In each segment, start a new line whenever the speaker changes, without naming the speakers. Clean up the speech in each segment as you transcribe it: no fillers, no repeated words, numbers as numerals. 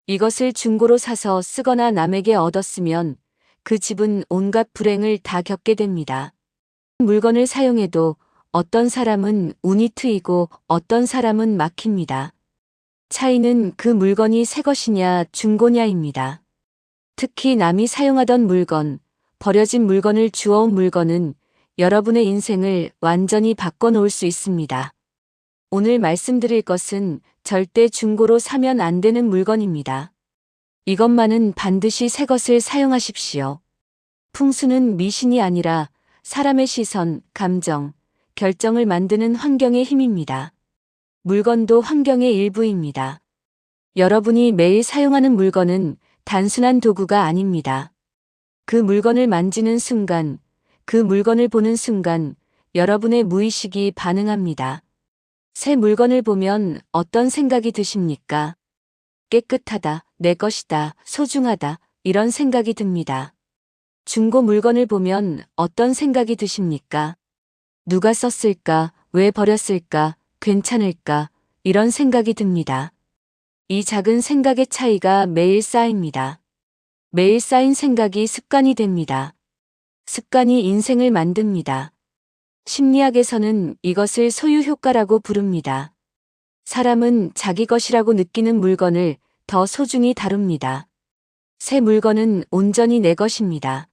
이것을 중고로 사서 쓰거나 남에게 얻었으면 그 집은 온갖 불행을 다 겪게 됩니다. 물건을 사용해도 어떤 사람은 운이 트이고 어떤 사람은 막힙니다. 차이는 그 물건이 새 것이냐 중고냐입니다. 특히 남이 사용하던 물건, 버려진 물건을 주워온 물건은 여러분의 인생을 완전히 바꿔놓을 수 있습니다. 오늘 말씀드릴 것은 절대 중고로 사면 안 되는 물건입니다. 이것만은 반드시 새 것을 사용하십시오. 풍수는 미신이 아니라 사람의 시선, 감정, 결정을 만드는 환경의 힘입니다. 물건도 환경의 일부입니다. 여러분이 매일 사용하는 물건은 단순한 도구가 아닙니다. 그 물건을 만지는 순간, 그 물건을 보는 순간 여러분의 무의식이 반응합니다. 새 물건을 보면 어떤 생각이 드십니까? 깨끗하다, 내 것이다, 소중하다, 이런 생각이 듭니다. 중고 물건을 보면 어떤 생각이 드십니까? 누가 썼을까, 왜 버렸을까, 괜찮을까, 이런 생각이 듭니다. 이 작은 생각의 차이가 매일 쌓입니다. 매일 쌓인 생각이 습관이 됩니다. 습관이 인생을 만듭니다. 심리학에서는 이것을 소유 효과라고 부릅니다. 사람은 자기 것이라고 느끼는 물건을 더 소중히 다룹니다. 새 물건은 온전히 내 것입니다.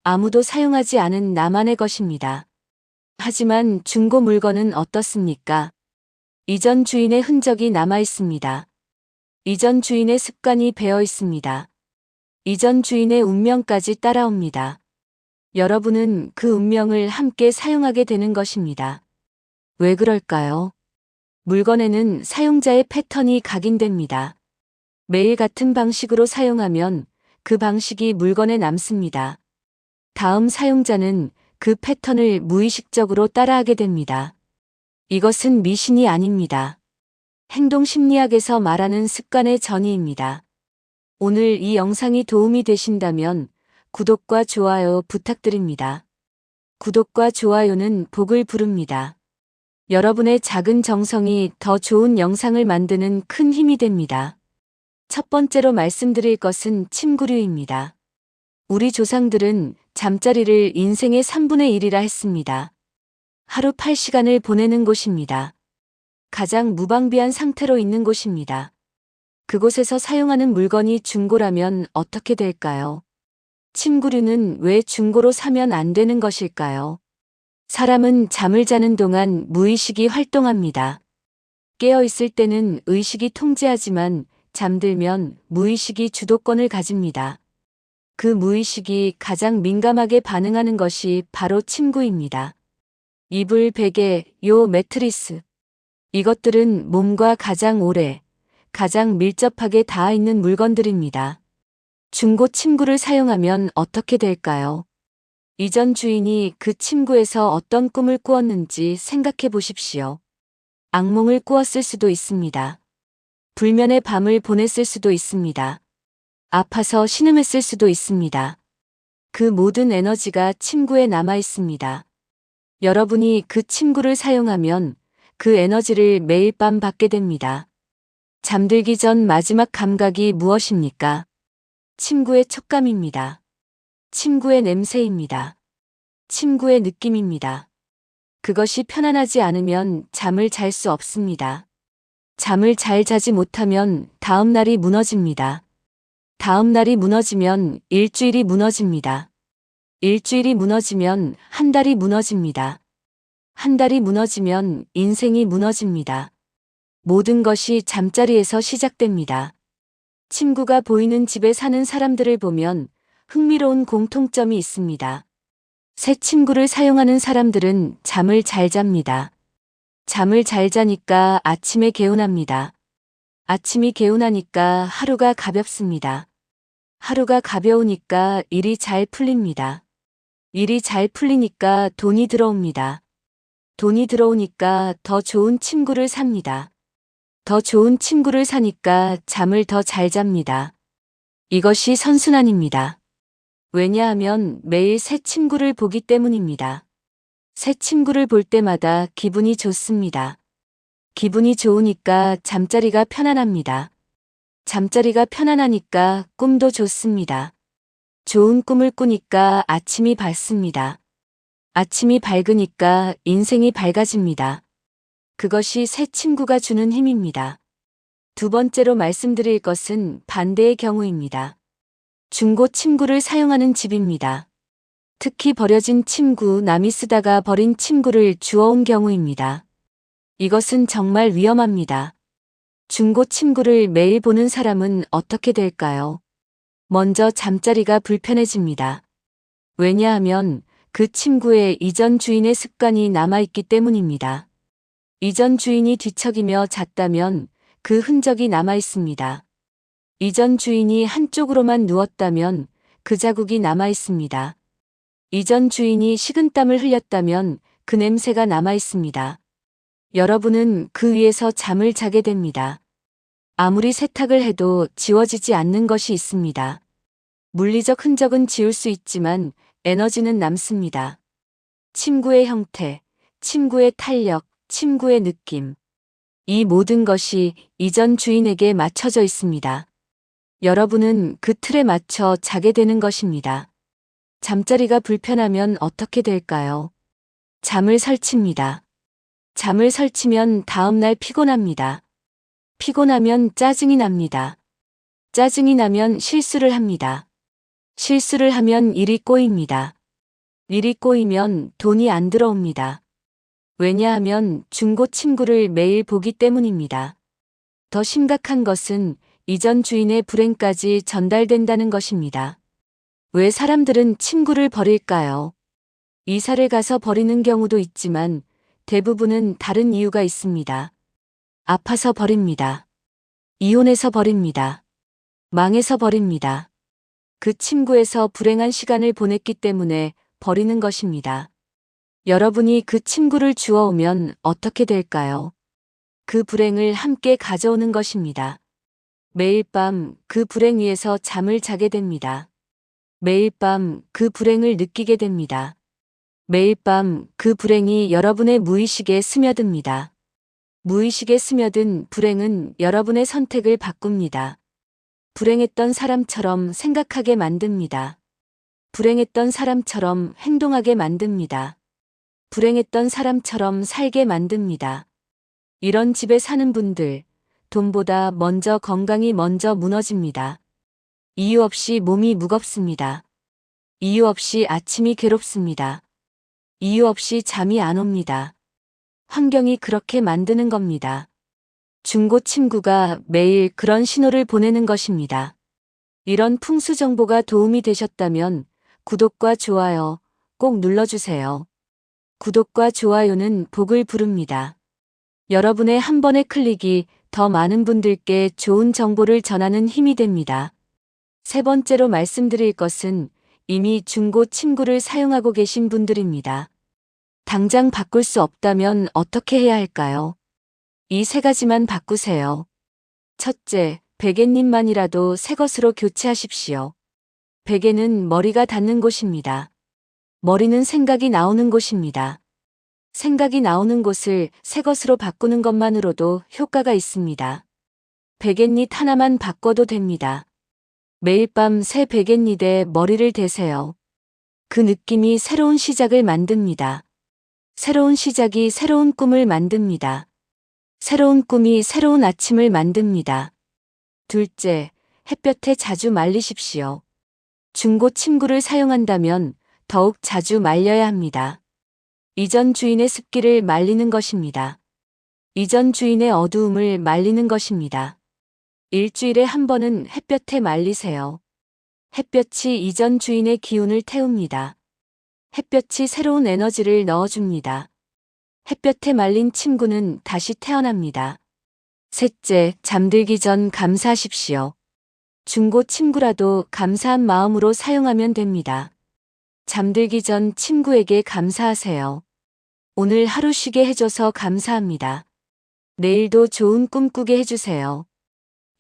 아무도 사용하지 않은 나만의 것입니다. 하지만 중고 물건은 어떻습니까? 이전 주인의 흔적이 남아 있습니다. 이전 주인의 습관이 배어 있습니다. 이전 주인의 운명까지 따라옵니다. 여러분은 그 운명을 함께 사용하게 되는 것입니다. 왜 그럴까요? 물건에는 사용자의 패턴이 각인됩니다. 매일 같은 방식으로 사용하면 그 방식이 물건에 남습니다. 다음 사용자는 그 패턴을 무의식적으로 따라하게 됩니다. 이것은 미신이 아닙니다. 행동 심리학에서 말하는 습관의 전이입니다. 오늘 이 영상이 도움이 되신다면 구독과 좋아요 부탁드립니다. 구독과 좋아요는 복을 부릅니다. 여러분의 작은 정성이 더 좋은 영상을 만드는 큰 힘이 됩니다. 첫 번째로 말씀드릴 것은 침구류입니다. 우리 조상들은 잠자리를 인생의 3분의 1이라 했습니다. 하루 8시간을 보내는 곳입니다. 가장 무방비한 상태로 있는 곳입니다. 그곳에서 사용하는 물건이 중고라면 어떻게 될까요? 침구류는 왜 중고로 사면 안 되는 것일까요? 사람은 잠을 자는 동안 무의식이 활동합니다. 깨어 있을 때는 의식이 통제하지만 잠들면 무의식이 주도권을 가집니다. 그 무의식이 가장 민감하게 반응하는 것이 바로 침구입니다. 이불, 베개, 매트리스. 이것들은 몸과 가장 오래, 가장 밀접하게 닿아 있는 물건들입니다. 중고 침구를 사용하면 어떻게 될까요? 이전 주인이 그 침구에서 어떤 꿈을 꾸었는지 생각해 보십시오. 악몽을 꾸었을 수도 있습니다. 불면의 밤을 보냈을 수도 있습니다. 아파서 신음했을 수도 있습니다. 그 모든 에너지가 침구에 남아 있습니다. 여러분이 그 침구를 사용하면 그 에너지를 매일 밤 받게 됩니다. 잠들기 전 마지막 감각이 무엇입니까? 침구의 촉감입니다. 침구의 냄새입니다. 침구의 느낌입니다. 그것이 편안하지 않으면 잠을 잘 수 없습니다. 잠을 잘 자지 못하면 다음 날이 무너집니다. 다음 날이 무너지면 일주일이 무너집니다. 일주일이 무너지면 한 달이 무너집니다. 한 달이 무너지면 인생이 무너집니다. 모든 것이 잠자리에서 시작됩니다. 침구가 보이는 집에 사는 사람들을 보면 흥미로운 공통점이 있습니다. 새 침구를 사용하는 사람들은 잠을 잘 잡니다. 잠을 잘 자니까 아침에 개운합니다. 아침이 개운하니까 하루가 가볍습니다. 하루가 가벼우니까 일이 잘 풀립니다. 일이 잘 풀리니까 돈이 들어옵니다. 돈이 들어오니까 더 좋은 침구를 삽니다. 더 좋은 침구를 사니까 잠을 더 잘 잡니다. 이것이 선순환입니다. 왜냐하면 매일 새 침구를 보기 때문입니다. 새 침구를 볼 때마다 기분이 좋습니다. 기분이 좋으니까 잠자리가 편안합니다. 잠자리가 편안하니까 꿈도 좋습니다. 좋은 꿈을 꾸니까 아침이 밝습니다. 아침이 밝으니까 인생이 밝아집니다. 그것이 새 친구가 주는 힘입니다. 두 번째로 말씀드릴 것은 반대의 경우입니다. 중고 침구를 사용하는 집입니다. 특히 버려진 침구, 남이 쓰다가 버린 침구를 주워온 경우입니다. 이것은 정말 위험합니다. 중고 침구를 매일 보는 사람은 어떻게 될까요? 먼저 잠자리가 불편해집니다. 왜냐하면 그 침구에 이전 주인의 습관이 남아있기 때문입니다. 이전 주인이 뒤척이며 잤다면 그 흔적이 남아있습니다. 이전 주인이 한쪽으로만 누웠다면 그 자국이 남아있습니다. 이전 주인이 식은땀을 흘렸다면 그 냄새가 남아있습니다. 여러분은 그 위에서 잠을 자게 됩니다. 아무리 세탁을 해도 지워지지 않는 것이 있습니다. 물리적 흔적은 지울 수 있지만 에너지는 남습니다. 침구의 형태, 침구의 탄력, 침구의 느낌. 이 모든 것이 이전 주인에게 맞춰져 있습니다. 여러분은 그 틀에 맞춰 자게 되는 것입니다. 잠자리가 불편하면 어떻게 될까요? 잠을 설칩니다. 잠을 설치면 다음날 피곤합니다. 피곤하면 짜증이 납니다. 짜증이 나면 실수를 합니다. 실수를 하면 일이 꼬입니다. 일이 꼬이면 돈이 안 들어옵니다. 왜냐하면 중고 침구를 매일 보기 때문입니다. 더 심각한 것은 이전 주인의 불행까지 전달된다는 것입니다. 왜 사람들은 침구를 버릴까요? 이사를 가서 버리는 경우도 있지만 대부분은 다른 이유가 있습니다. 아파서 버립니다. 이혼해서 버립니다. 망해서 버립니다. 그 침구에서 불행한 시간을 보냈기 때문에 버리는 것입니다. 여러분이 그 침구를 주워오면 어떻게 될까요? 그 불행을 함께 가져오는 것입니다. 매일 밤 그 불행 위에서 잠을 자게 됩니다. 매일 밤 그 불행을 느끼게 됩니다. 매일 밤 그 불행이 여러분의 무의식에 스며듭니다. 무의식에 스며든 불행은 여러분의 선택을 바꿉니다. 불행했던 사람처럼 생각하게 만듭니다. 불행했던 사람처럼 행동하게 만듭니다. 불행했던 사람처럼 살게 만듭니다. 이런 집에 사는 분들, 돈보다 먼저 건강이 먼저 무너집니다. 이유 없이 몸이 무겁습니다. 이유 없이 아침이 괴롭습니다. 이유 없이 잠이 안 옵니다. 환경이 그렇게 만드는 겁니다. 중고 침구가 매일 그런 신호를 보내는 것입니다. 이런 풍수 정보가 도움이 되셨다면 구독과 좋아요 꼭 눌러주세요. 구독과 좋아요는 복을 부릅니다. 여러분의 한 번의 클릭이 더 많은 분들께 좋은 정보를 전하는 힘이 됩니다. 세 번째로 말씀드릴 것은 이미 중고 침구를 사용하고 계신 분들입니다. 당장 바꿀 수 없다면 어떻게 해야 할까요? 이 세 가지만 바꾸세요. 첫째, 베갯님만이라도 새 것으로 교체하십시오. 베개는 머리가 닿는 곳입니다. 머리는 생각이 나오는 곳입니다. 생각이 나오는 곳을 새 것으로 바꾸는 것만으로도 효과가 있습니다. 베갯닛 하나만 바꿔도 됩니다. 매일 밤 새 베갯닛에 머리를 대세요. 그 느낌이 새로운 시작을 만듭니다. 새로운 시작이 새로운 꿈을 만듭니다. 새로운 꿈이 새로운 아침을 만듭니다. 둘째, 햇볕에 자주 말리십시오. 중고 침구를 사용한다면 더욱 자주 말려야 합니다. 이전 주인의 습기를 말리는 것입니다. 이전 주인의 어두움을 말리는 것입니다. 일주일에 한 번은 햇볕에 말리세요. 햇볕이 이전 주인의 기운을 태웁니다. 햇볕이 새로운 에너지를 넣어줍니다. 햇볕에 말린 침구는 다시 태어납니다. 셋째, 잠들기 전 감사하십시오. 중고 침구라도 감사한 마음으로 사용하면 됩니다. 잠들기 전 침구에게 감사하세요. 오늘 하루 쉬게 해줘서 감사합니다. 내일도 좋은 꿈 꾸게 해주세요.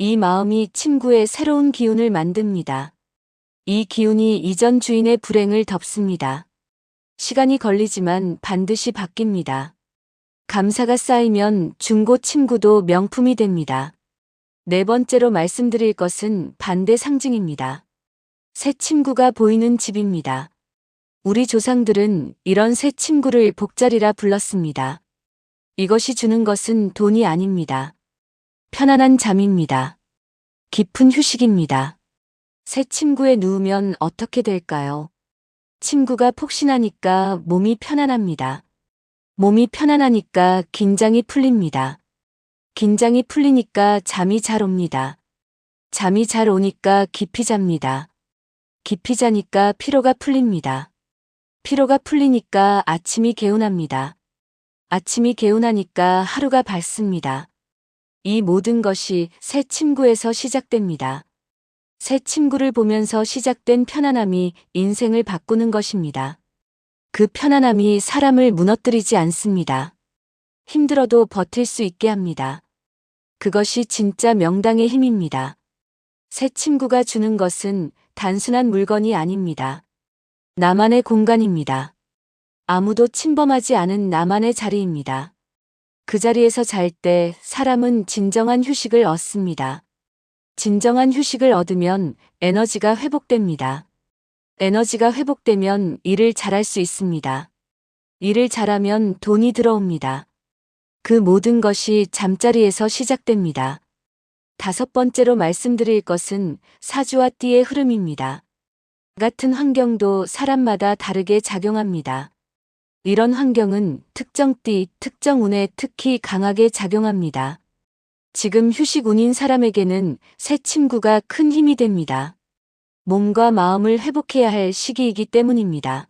이 마음이 침구에 새로운 기운을 만듭니다. 이 기운이 이전 주인의 불행을 덮습니다. 시간이 걸리지만 반드시 바뀝니다. 감사가 쌓이면 중고 침구도 명품이 됩니다. 네 번째로 말씀드릴 것은 반대 상징입니다. 새 침구가 보이는 집입니다. 우리 조상들은 이런 새 침구를 복자리라 불렀습니다. 이것이 주는 것은 돈이 아닙니다. 편안한 잠입니다. 깊은 휴식입니다. 새 침구에 누우면 어떻게 될까요? 침구가 폭신하니까 몸이 편안합니다. 몸이 편안하니까 긴장이 풀립니다. 긴장이 풀리니까 잠이 잘 옵니다. 잠이 잘 오니까 깊이 잡니다. 깊이 자니까 피로가 풀립니다. 피로가 풀리니까 아침이 개운합니다. 아침이 개운하니까 하루가 밝습니다. 이 모든 것이 새 침구에서 시작됩니다. 새 침구를 보면서 시작된 편안함이 인생을 바꾸는 것입니다. 그 편안함이 사람을 무너뜨리지 않습니다. 힘들어도 버틸 수 있게 합니다. 그것이 진짜 명당의 힘입니다. 새 침구가 주는 것은 단순한 물건이 아닙니다. 나만의 공간입니다. 아무도 침범하지 않은 나만의 자리입니다. 그 자리에서 잘 때 사람은 진정한 휴식을 얻습니다. 진정한 휴식을 얻으면 에너지가 회복됩니다. 에너지가 회복되면 일을 잘할 수 있습니다. 일을 잘하면 돈이 들어옵니다. 그 모든 것이 잠자리에서 시작됩니다. 다섯 번째로 말씀드릴 것은 사주와 띠의 흐름입니다. 같은 환경도 사람마다 다르게 작용합니다. 이런 환경은 특정 띠, 특정 운에 특히 강하게 작용합니다. 지금 휴식 운인 사람에게는 새 침구가 큰 힘이 됩니다. 몸과 마음을 회복해야 할 시기이기 때문입니다.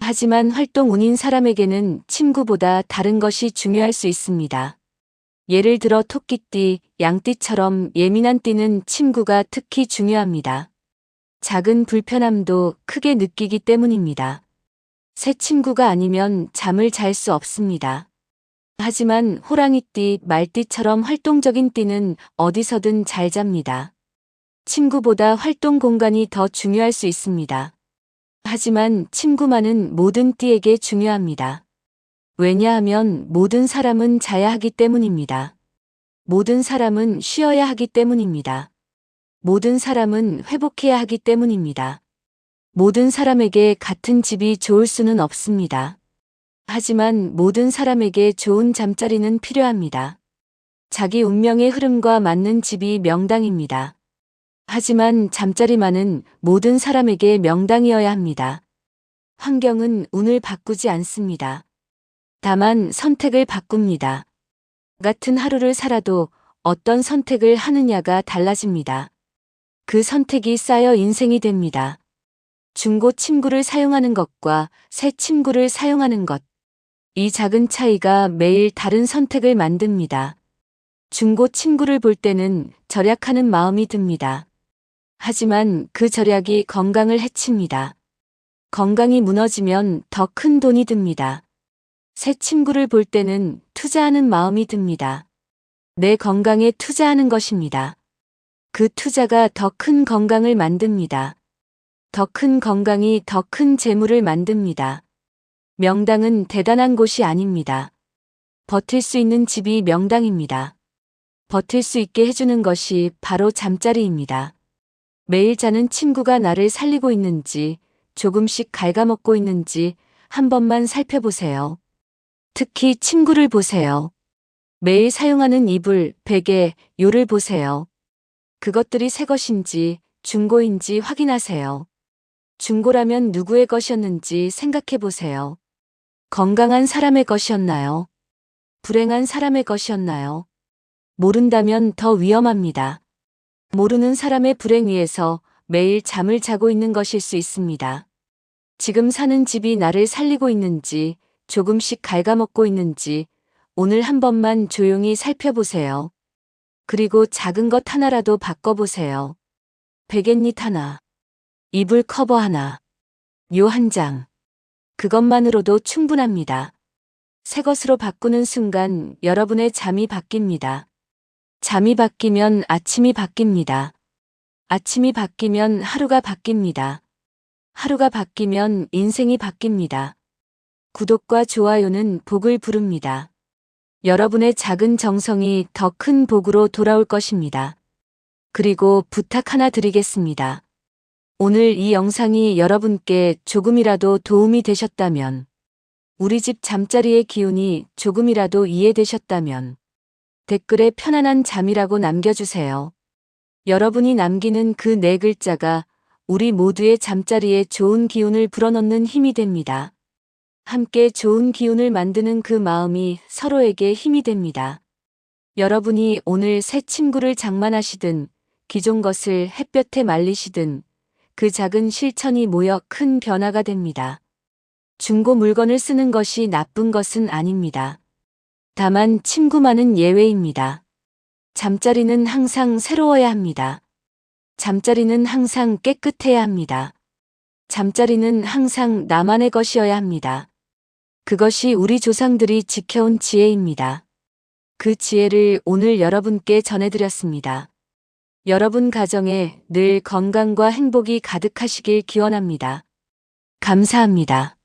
하지만 활동 운인 사람에게는 침구보다 다른 것이 중요할 수 있습니다. 예를 들어 토끼띠, 양띠처럼 예민한 띠는 침구가 특히 중요합니다. 작은 불편함도 크게 느끼기 때문입니다. 새 침구가 아니면 잠을 잘 수 없습니다. 하지만 호랑이띠, 말띠처럼 활동적인 띠는 어디서든 잘 잡니다. 침구보다 활동 공간이 더 중요할 수 있습니다. 하지만 침구만은 모든 띠에게 중요합니다. 왜냐하면 모든 사람은 자야 하기 때문입니다. 모든 사람은 쉬어야 하기 때문입니다. 모든 사람은 회복해야 하기 때문입니다. 모든 사람에게 같은 집이 좋을 수는 없습니다. 하지만 모든 사람에게 좋은 잠자리는 필요합니다. 자기 운명의 흐름과 맞는 집이 명당입니다. 하지만 잠자리만은 모든 사람에게 명당이어야 합니다. 환경은 운을 바꾸지 않습니다. 다만 선택을 바꿉니다. 같은 하루를 살아도 어떤 선택을 하느냐가 달라집니다. 그 선택이 쌓여 인생이 됩니다. 중고 침구를 사용하는 것과 새 침구를 사용하는 것. 이 작은 차이가 매일 다른 선택을 만듭니다. 중고 침구를 볼 때는 절약하는 마음이 듭니다. 하지만 그 절약이 건강을 해칩니다. 건강이 무너지면 더 큰 돈이 듭니다. 새 침구를 볼 때는 투자하는 마음이 듭니다. 내 건강에 투자하는 것입니다. 그 투자가 더 큰 건강을 만듭니다. 더 큰 건강이 더 큰 재물을 만듭니다. 명당은 대단한 곳이 아닙니다. 버틸 수 있는 집이 명당입니다. 버틸 수 있게 해주는 것이 바로 잠자리입니다. 매일 자는 침구가 나를 살리고 있는지, 조금씩 갉아먹고 있는지 한 번만 살펴보세요. 특히 침구를 보세요. 매일 사용하는 이불, 베개, 요를 보세요. 그것들이 새 것인지 중고인지 확인하세요. 중고라면 누구의 것이었는지 생각해 보세요. 건강한 사람의 것이었나요? 불행한 사람의 것이었나요? 모른다면 더 위험합니다. 모르는 사람의 불행 위에서 매일 잠을 자고 있는 것일 수 있습니다. 지금 사는 집이 나를 살리고 있는지, 조금씩 갉아먹고 있는지 오늘 한 번만 조용히 살펴보세요. 그리고 작은 것 하나라도 바꿔보세요. 베갯잎 하나, 이불 커버 하나, 요 한 장. 그것만으로도 충분합니다. 새 것으로 바꾸는 순간 여러분의 잠이 바뀝니다. 잠이 바뀌면 아침이 바뀝니다. 아침이 바뀌면 하루가 바뀝니다. 하루가 바뀌면 인생이 바뀝니다. 구독과 좋아요는 복을 부릅니다. 여러분의 작은 정성이 더 큰 복으로 돌아올 것입니다. 그리고 부탁 하나 드리겠습니다. 오늘 이 영상이 여러분께 조금이라도 도움이 되셨다면, 우리 집 잠자리의 기운이 조금이라도 이해되셨다면, 댓글에 편안한 잠이라고 남겨주세요. 여러분이 남기는 그 네 글자가 우리 모두의 잠자리에 좋은 기운을 불어넣는 힘이 됩니다. 함께 좋은 기운을 만드는 그 마음이 서로에게 힘이 됩니다. 여러분이 오늘 새 침구를 장만하시든 기존 것을 햇볕에 말리시든 그 작은 실천이 모여 큰 변화가 됩니다. 중고 물건을 쓰는 것이 나쁜 것은 아닙니다. 다만 침구만은 예외입니다. 잠자리는 항상 새로워야 합니다. 잠자리는 항상 깨끗해야 합니다. 잠자리는 항상 나만의 것이어야 합니다. 그것이 우리 조상들이 지켜온 지혜입니다. 그 지혜를 오늘 여러분께 전해드렸습니다. 여러분 가정에 늘 건강과 행복이 가득하시길 기원합니다. 감사합니다.